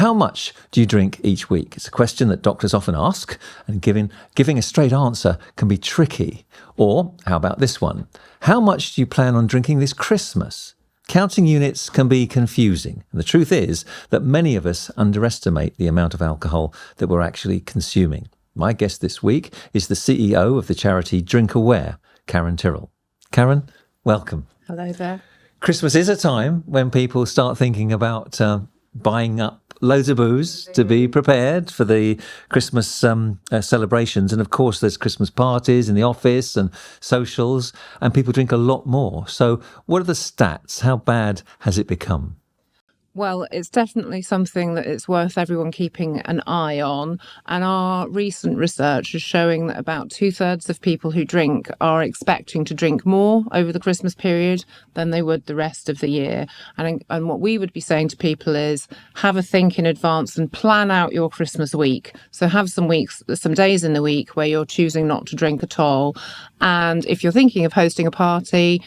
How much do you drink each week? It's a question that doctors often ask, and giving a straight answer can be tricky. Or how about this one? How much do you plan on drinking this Christmas? Counting units can be confusing. And the truth is that many of us underestimate the amount of alcohol that we're actually consuming. My guest this week is the CEO of the charity Drinkaware, Karen Tyrrell. Karen, welcome. Hello there. Christmas is a time when people start thinking about buying up loads of booze to be prepared for the Christmas celebrations. And of course, there's Christmas parties in the office and socials, and people drink a lot more. So what are the stats? How bad has it become? Well, it's definitely something that it's worth everyone keeping an eye on. And our recent research is showing that about 2/3 of people who drink are expecting to drink more over the Christmas period than they would the rest of the year. And what we would be saying to people is have a think in advance and plan out your Christmas week. So have some days in the week where you're choosing not to drink at all. And if you're thinking of hosting a party,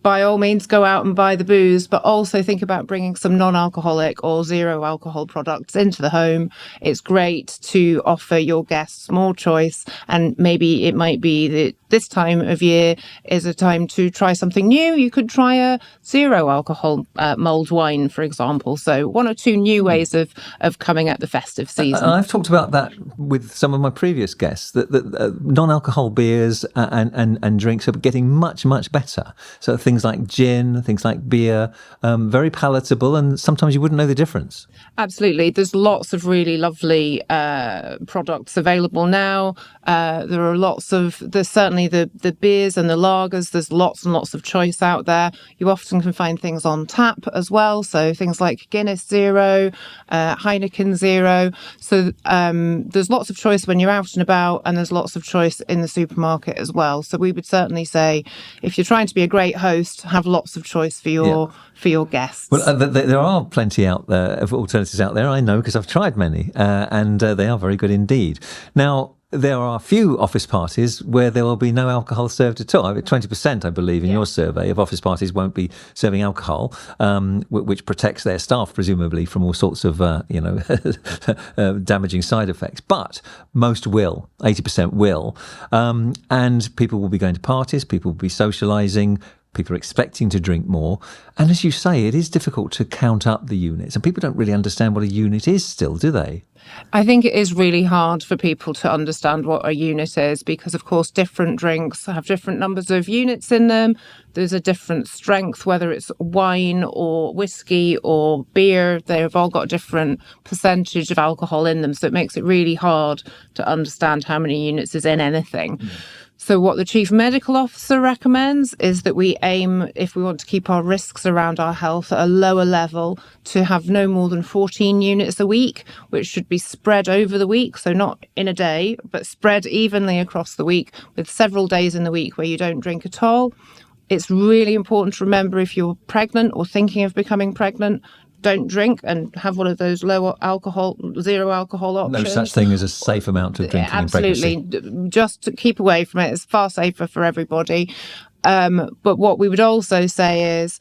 by all means, go out and buy the booze, but also think about bringing some non-alcoholic or zero alcohol products into the home. It's great to offer your guests more choice, and maybe it might be that this time of year is a time to try something new. You could try a zero alcohol mulled wine, for example. So one or two new ways of coming at the festive season. I've talked about that with some of my previous guests, that non-alcohol beers and drinks are getting much, much better. So things like gin, things like beer, very palatable, and sometimes you wouldn't know the difference. Absolutely. There's lots of really lovely products available now. There's certainly the beers and the lagers. There's lots and lots of choice out there. You often can find things on tap as well. So things like Guinness Zero, Heineken Zero. So there's lots of choice when you're out and about, and there's lots of choice in the supermarket as well. So we would certainly say, if you're trying to be a great host, have lots of choice for your guests. Well, there are plenty out there of alternatives out there. I know because I've tried many, and they are very good indeed. Now, there are a few office parties where there will be no alcohol served at all. 20%, I believe, in your survey of office parties won't be serving alcohol, which protects their staff, presumably, from all sorts of, damaging side effects. But most will, 80% will. And people will be going to parties, people will be socialising, people are expecting to drink more. And as you say, it is difficult to count up the units. And people don't really understand what a unit is still, do they? I think it is really hard for people to understand what a unit is because, of course, different drinks have different numbers of units in them. There's a different strength, whether it's wine or whiskey or beer. They've all got a different percentage of alcohol in them. So it makes it really hard to understand how many units is in anything. So what the Chief Medical Officer recommends is that we aim, if we want to keep our risks around our health at a lower level, to have no more than 14 units a week, which should be spread over the week. So not in a day, but spread evenly across the week with several days in the week where you don't drink at all. It's really important to remember if you're pregnant or thinking of becoming pregnant, don't drink and have one of those low alcohol, zero alcohol options. No such thing as a safe amount of drinking in pregnancy. Absolutely. Just to keep away from it. It's far safer for everybody. But what we would also say is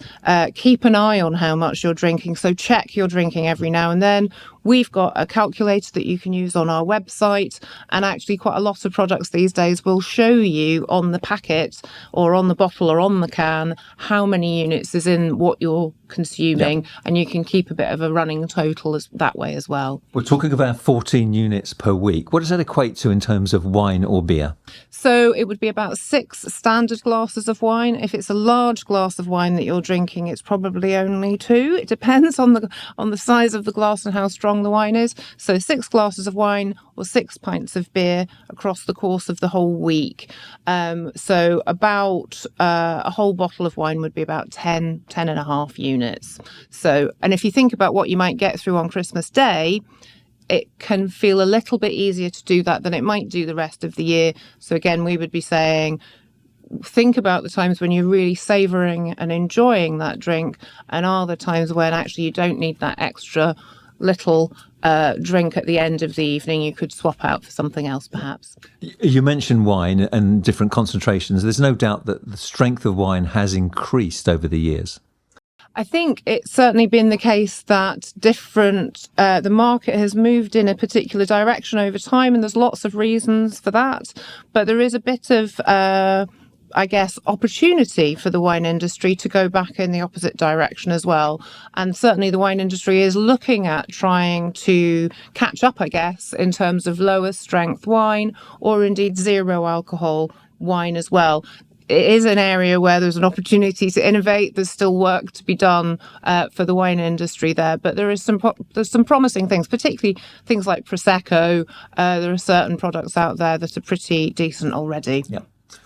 keep an eye on how much you're drinking. So check your drinking every now and then. We've got a calculator that you can use on our website, and actually quite a lot of products these days will show you on the packet or on the bottle or on the can how many units is in what you're consuming, and you can keep a bit of a running total that way as well. We're talking about 14 units per week. What does that equate to in terms of wine or beer? So it would be about 6 standard glasses of wine. If it's a large glass of wine that you're drinking, it's probably only 2. It depends on the size of the glass and how strong the wine is. So 6 glasses of wine or 6 pints of beer across the course of the whole week. So about a whole bottle of wine would be about 10 and a half units. So, and if you think about what you might get through on Christmas Day, it can feel a little bit easier to do that than it might do the rest of the year. So again, we would be saying, think about the times when you're really savouring and enjoying that drink, and are the times when actually you don't need that extra little drink at the end of the evening. You could swap out for something else, perhaps. You mentioned wine and different concentrations. There's no doubt that the strength of wine has increased over the years. I think it's certainly been the case that the market has moved in a particular direction over time, and there's lots of reasons for that. But there is a bit of, I guess, opportunity for the wine industry to go back in the opposite direction as well. And certainly the wine industry is looking at trying to catch up, I guess, in terms of lower strength wine or indeed zero alcohol wine as well. It is an area where there's an opportunity to innovate. There's still work to be done for the wine industry there, but there's some promising things, particularly things like Prosecco. There are certain products out there that are pretty decent already. Yeah.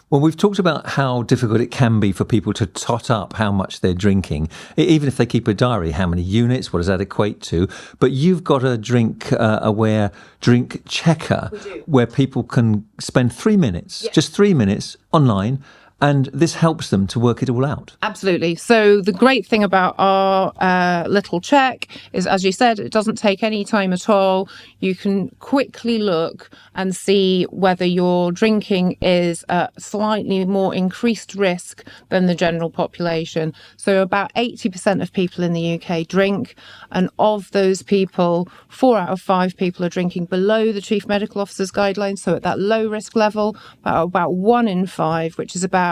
Well, we've talked about how difficult it can be for people to tot up how much they're drinking, even if they keep a diary. How many units? What does that equate to? But you've got a Drinkaware drink checker where people can spend 3 minutes, just 3 minutes online, and this helps them to work it all out. Absolutely. So the great thing about our little check is, as you said, it doesn't take any time at all. You can quickly look and see whether your drinking is at slightly more increased risk than the general population. So about 80% of people in the UK drink, and of those people, 4 out of 5 people are drinking below the Chief Medical Officer's guidelines, so at that low risk level. About 1 in 5, which is about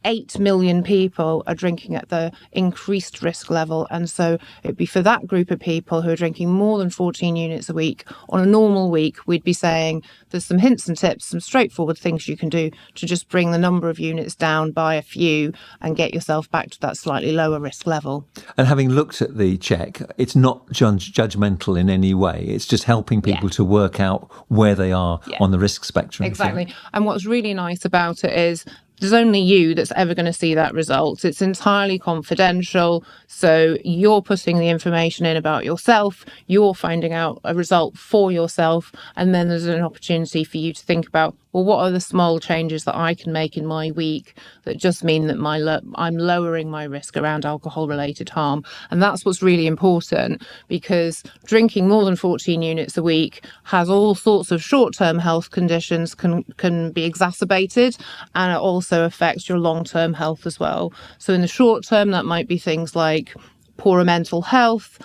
8 million people, are drinking at the increased risk level. And so it'd be for that group of people who are drinking more than 14 units a week. On a normal week, we'd be saying there's some hints and tips, some straightforward things you can do to just bring the number of units down by a few and get yourself back to that slightly lower risk level. And having looked at the check, it's not judgmental in any way. It's just helping people to work out where they are on the risk spectrum. Exactly. And what's really nice about it is there's only you that's ever going to see that result. It's entirely confidential. So you're putting the information in about yourself, you're finding out a result for yourself, and then there's an opportunity for you to think about, well, what are the small changes that I can make in my week that just mean that I'm lowering my risk around alcohol-related harm? And that's what's really important, because drinking more than 14 units a week has all sorts of short-term health conditions can be exacerbated, and it also affects your long-term health as well. So in the short term, that might be things like poorer mental health,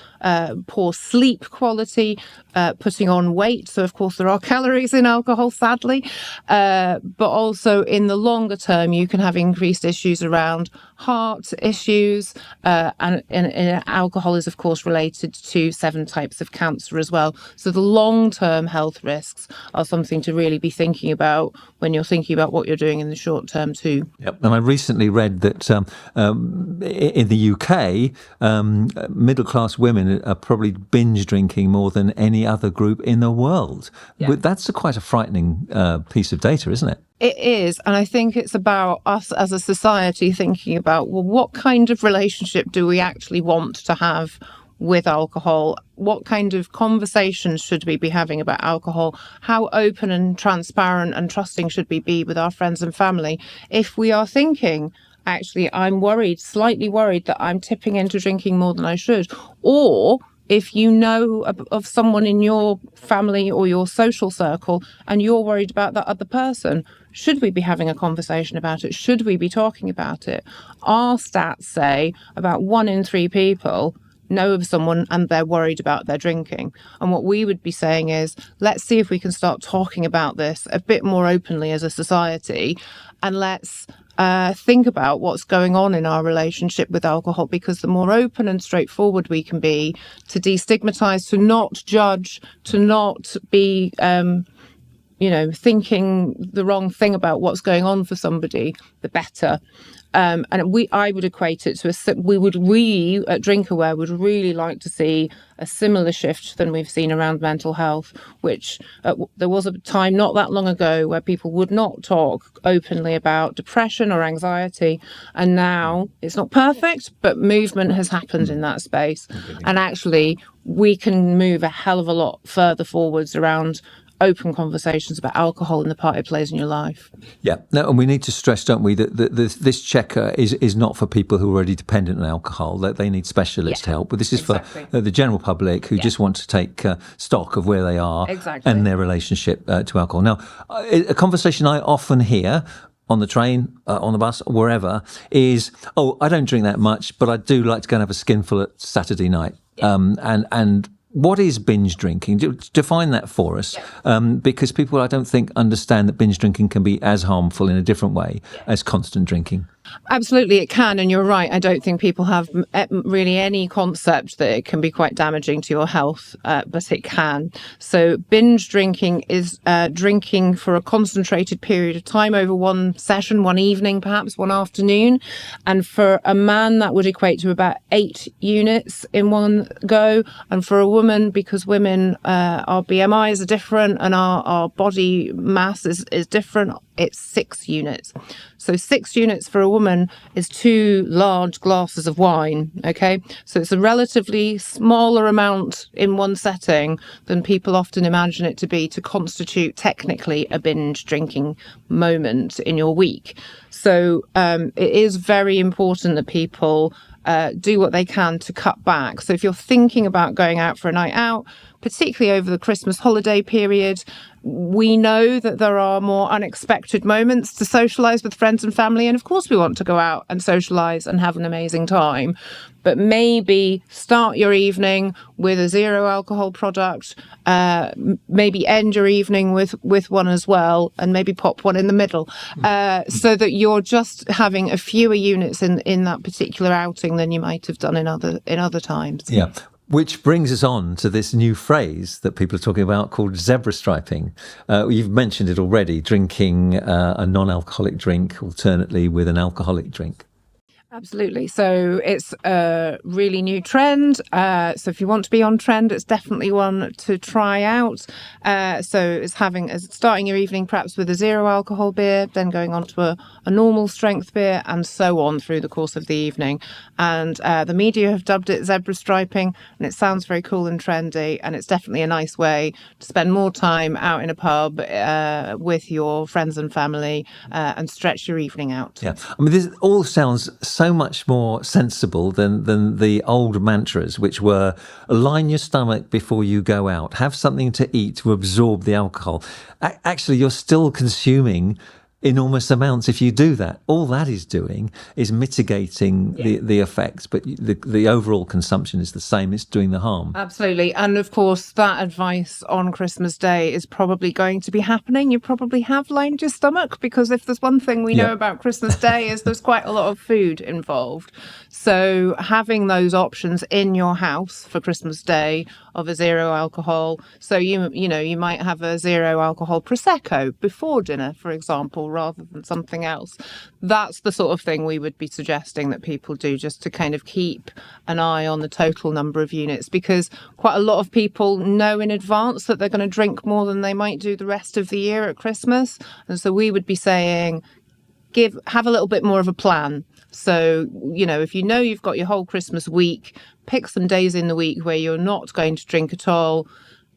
poor sleep quality, putting on weight. So, of course, there are calories in alcohol, sadly. But also in the longer term, you can have increased issues around heart issues. And alcohol is, of course, related to 7 types of cancer as well. So the long-term health risks are something to really be thinking about when you're thinking about what you're doing in the short term too. Yep. And I recently read that in the UK, middle-class women are probably binge drinking more than any other group in the world. Yeah. But that's quite a frightening piece of data, isn't it? It is. And I think it's about us as a society thinking about, well, what kind of relationship do we actually want to have with alcohol? What kind of conversations should we be having about alcohol? How open and transparent and trusting should we be with our friends and family? If we are thinking, actually, I'm slightly worried that I'm tipping into drinking more than I should, or if you know of someone in your family or your social circle and you're worried about that other person, should we be having a conversation about it? Should we be talking about it? Our stats say about 1 in 3 people know of someone and they're worried about their drinking. And what we would be saying is, let's see if we can start talking about this a bit more openly as a society, and let's think about what's going on in our relationship with alcohol, because the more open and straightforward we can be to destigmatize, to not judge, to not be thinking the wrong thing about what's going on for somebody, the better. And I would equate it to we at Drinkaware would really like to see a similar shift than we've seen around mental health, which there was a time not that long ago where people would not talk openly about depression or anxiety. And now it's not perfect, but movement has happened in that space. And actually, we can move a hell of a lot further forwards around open conversations about alcohol and the part it plays in your life. Yeah, no, and we need to stress, don't we, that this checker is not for people who are already dependent on alcohol, that they need specialist help. But this is for the general public who just want to take stock of where they are and their relationship to alcohol. Now, a conversation I often hear on the train, on the bus, wherever, is, oh, I don't drink that much, but I do like to go and have a skinful at Saturday night. And what is binge drinking? Define that for us, because people, I don't think, understand that binge drinking can be as harmful in a different way as constant drinking. Absolutely, it can. And you're right. I don't think people have really any concept that it can be quite damaging to your health, but it can. So binge drinking is drinking for a concentrated period of time over one session, one evening, perhaps one afternoon. And for a man, that would equate to about 8 units in one go. And for a woman, because women, our BMIs are different and our body mass is different, it's 6 units. So 6 units for a woman is 2 large glasses of wine, okay? So it's a relatively smaller amount in one setting than people often imagine it to be to constitute technically a binge drinking moment in your week. So it is very important that people do what they can to cut back. So if you're thinking about going out for a night out, particularly over the Christmas holiday period, we know that there are more unexpected moments to socialise with friends and family. And of course, we want to go out and socialise and have an amazing time. But maybe start your evening with a 0 alcohol product, maybe end your evening with one as well, and maybe pop one in the middle, so that you're just having a fewer units in that particular outing than you might have done in other times. Yeah. Which brings us on to this new phrase that people are talking about called zebra striping. You've mentioned it already, drinking a non-alcoholic drink alternately with an alcoholic drink. Absolutely. So it's a really new trend. So if you want to be on trend, it's definitely one to try out. So it's starting your evening perhaps with a 0 alcohol beer, then going on to a normal strength beer, and so on through the course of the evening. And the media have dubbed it zebra striping, and it sounds very cool and trendy. And it's definitely a nice way to spend more time out in a pub with your friends and family and stretch your evening out. Yeah, I mean, this all sounds so much more sensible than the old mantras, which were line your stomach before you go out, have something to eat to absorb the alcohol. Actually, you're still consuming enormous amounts if you do that. All that is doing is mitigating the effects, but the overall consumption is the same. It's doing the harm. Absolutely. And of course, that advice on Christmas Day is probably going to be happening. You probably have lined your stomach, because if there's one thing we know about Christmas Day is there's quite a lot of food involved. So having those options in your house for Christmas Day of a 0 alcohol. So you might have a 0 alcohol Prosecco before dinner, for example, rather than something else. That's the sort of thing we would be suggesting that people do, just to kind of keep an eye on the total number of units, because quite a lot of people know in advance that they're going to drink more than they might do the rest of the year at Christmas. And so we would be saying, have a little bit more of a plan. So, if you know you've got your whole Christmas week, pick some days in the week where you're not going to drink at all.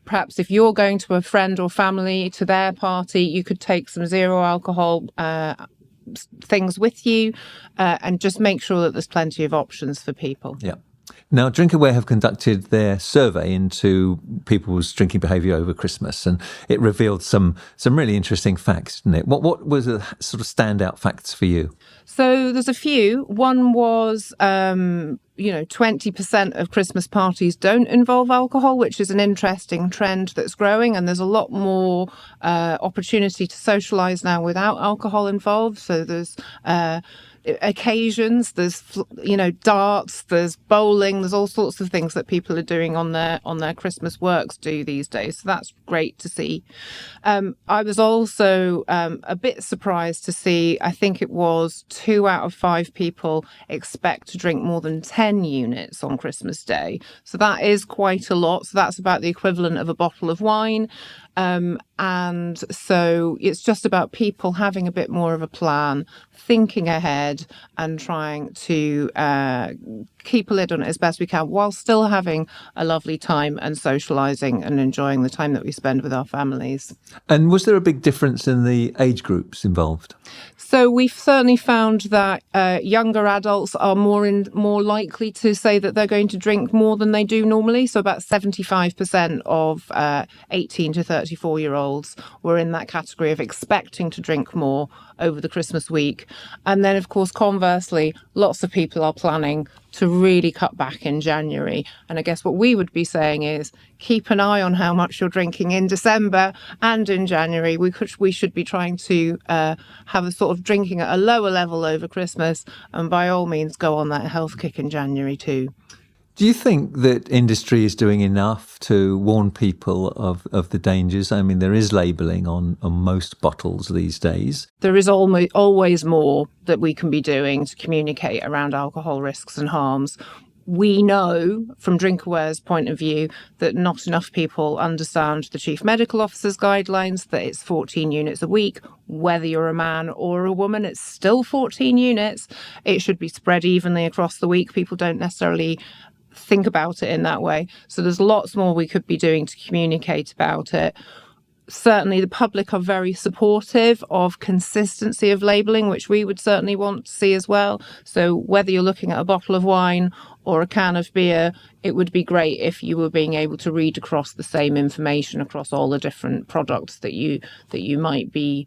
Perhaps if you're going to a friend or family to their party, you could take some 0 alcohol things with you, and just make sure that there's plenty of options for people. Yeah. Now, Drinkaware have conducted their survey into people's drinking behaviour over Christmas, and it revealed some really interesting facts, didn't it? What was the sort of standout facts for you? So there's a few. One was, 20% of Christmas parties don't involve alcohol, which is an interesting trend that's growing. And there's a lot more opportunity to socialise now without alcohol involved. So there's occasions, there's darts, there's bowling, there's all sorts of things that people are doing on their Christmas works do these days. So that's great to see. I was also a bit surprised to see, I think it was 2 out of 5 people expect to drink more than 10 units on Christmas Day. So that is quite a lot. So that's about the equivalent of a bottle of wine. And so it's just about people having a bit more of a plan, thinking ahead, and trying to keep a lid on it as best we can, while still having a lovely time and socialising and enjoying the time that we spend with our families. And was there a big difference in the age groups involved? So we've certainly found that younger adults are more likely to say that they're going to drink more than they do normally. So about 75% of 18 to 34-year-olds were in that category of expecting to drink more over the Christmas week. And then, of course, conversely, lots of people are planning to really cut back in January. And I guess what we would be saying is keep an eye on how much you're drinking in December and in January. We should be trying to have a sort of drinking at a lower level over Christmas, and by all means go on that health kick in January too. Do you think that industry is doing enough to warn people of the dangers? I mean, there is labelling on most bottles these days. There is always more that we can be doing to communicate around alcohol risks and harms. We know from Drinkaware's point of view that not enough people understand the Chief Medical Officer's guidelines, that it's 14 units a week. Whether you're a man or a woman, it's still 14 units. It should be spread evenly across the week. People don't necessarily think about it in that way. So there's lots more we could be doing to communicate about it. Certainly the public are very supportive of consistency of labelling, which we would certainly want to see as well. So whether you're looking at a bottle of wine or a can of beer, it would be great if you were being able to read across the same information across all the different products that you might be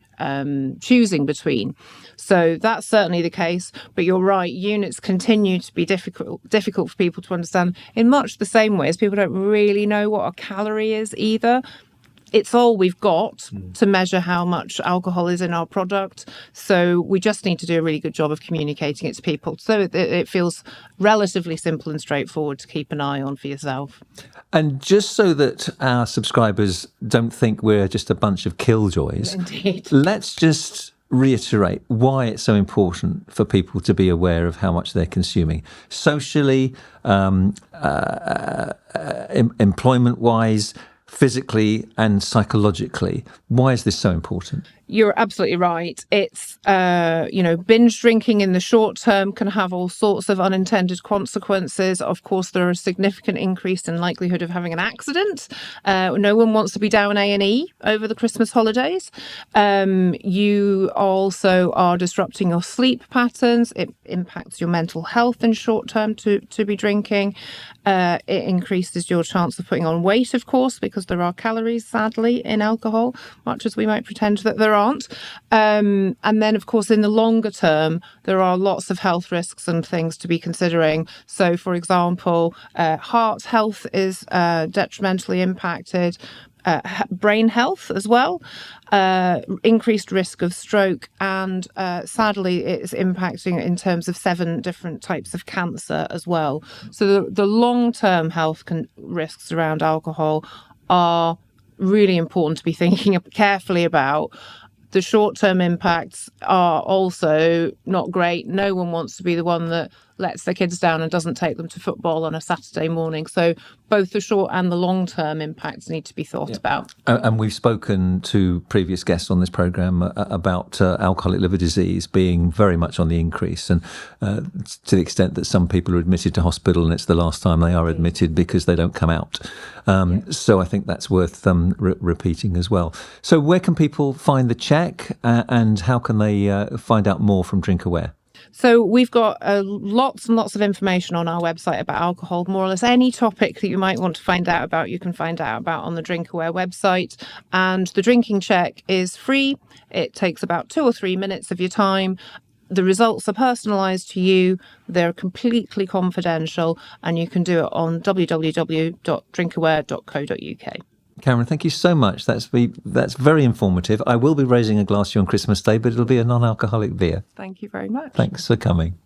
choosing between. So that's certainly the case. But you're right, units continue to be difficult for people to understand in much the same way as people don't really know what a calorie is either. It's all we've got to measure how much alcohol is in our product. So we just need to do a really good job of communicating it to people. So it feels relatively simple and straightforward to keep an eye on for yourself. And just so that our subscribers don't think we're just a bunch of killjoys, Indeed. Let's just reiterate why it's so important for people to be aware of how much they're consuming. Socially, employment-wise, physically and psychologically. Why is this so important? You're absolutely right. It's, binge drinking in the short term can have all sorts of unintended consequences. Of course, there are a significant increase in likelihood of having an accident. No one wants to be down A&E over the Christmas holidays. You also are disrupting your sleep patterns. It impacts your mental health in short term to be drinking. It increases your chance of putting on weight, of course, because there are calories, sadly, in alcohol, much as we might pretend that there aren't. And then, of course, in the longer term, there are lots of health risks and things to be considering. So, for example, heart health is detrimentally impacted. Brain health as well, increased risk of stroke, and sadly it's impacting in terms of 7 different types of cancer as well. So the long-term health risks around alcohol are really important to be thinking carefully about. The short-term impacts are also not great. No one wants to be the one that lets their kids down and doesn't take them to football on a Saturday morning. So both the short and the long-term impacts need to be thought about. And we've spoken to previous guests on this programme about alcoholic liver disease being very much on the increase, and to the extent that some people are admitted to hospital and it's the last time they are admitted because they don't come out. So I think that's worth repeating as well. So where can people find the check and how can they find out more from Drinkaware? So we've got lots and lots of information on our website about alcohol. More or less any topic that you might want to find out about, you can find out about on the Drinkaware website. And the drinking check is free. It takes about 2 or 3 minutes of your time. The results are personalised to you. They're completely confidential, and you can do it on www.drinkaware.co.uk. Cameron, thank you so much. That's very informative. I will be raising a glass to you on Christmas Day, but it'll be a non-alcoholic beer. Thank you very much. Thanks for coming.